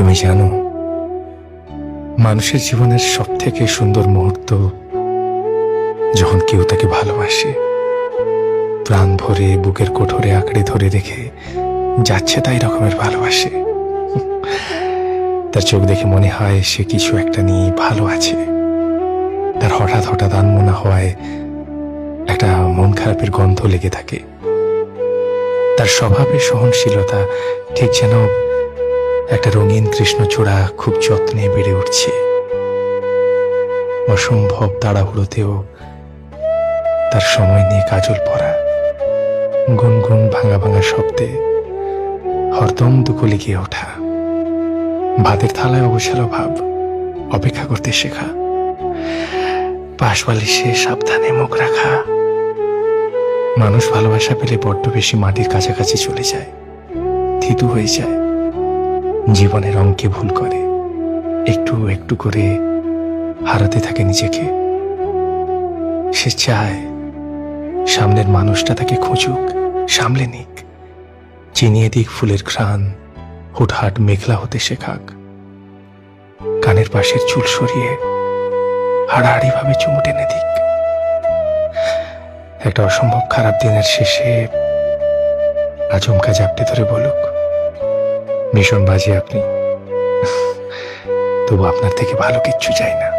তুমি জানো, মানুষের জীবনের সব থেকে সুন্দর মুহূর্ত যখন কেউ তাকে ভালোবাসে, প্রাণ ভরে বুকের কোঠরে আঁকড়ে ধরে রেখে যাচ্ছে তাই রকমের ভালোবাসে। তার চোখ দেখে মনে হয় সে কিছু একটা নিয়ে ভালো আছে। তার হঠাৎ হঠাৎ আনমনা হওয়ায় একটা মন খারাপের গন্ধ লেগে থাকে। তার স্বভাবের সহনশীলতা ঠিক যেন একটা রঙিন কৃষ্ণচূড়া খুব যত্নে বেড়ে উঠছে। অসম্ভব তাড়াহুড়োতেও তার সময় নিয়ে কাজল পরা, গুনগুন ভাঙা ভাঙা শব্দে হরদম দুকুলে গিয়ে ওঠা, ভাতের থালায় অবসালো ভাব, অপেক্ষা করতে শেখা, পাশ বালিশে সাবধানে মুখ রাখা। মানুষ ভালোবাসা পেলে বড্ড বেশি মাটির কাছাকাছি চলে যায়, থিতু হয়ে যায়, জীবনের অঙ্কে ভুল করে, একটু একটু করে হারাতে থাকে নিজেকে। সে চায় সামনের মানুষটা তাকে খুঁজুক, সামলে নিক, চিনিয়ে দিক ফুলের ঘ্রাণ, হুটহাট মেঘলা হতে শেখাক, কানের পাশের চুল সরিয়ে হাড়াহাড়ি ভাবে চুমু টেনে দিক। একটা অসম্ভব খারাপ দিনের শেষে আচমকা জাপটে ধরে বলুক, ভীষণ বাজে আপনি, তবু আপনার থেকে ভালো কিচ্ছু চাই না।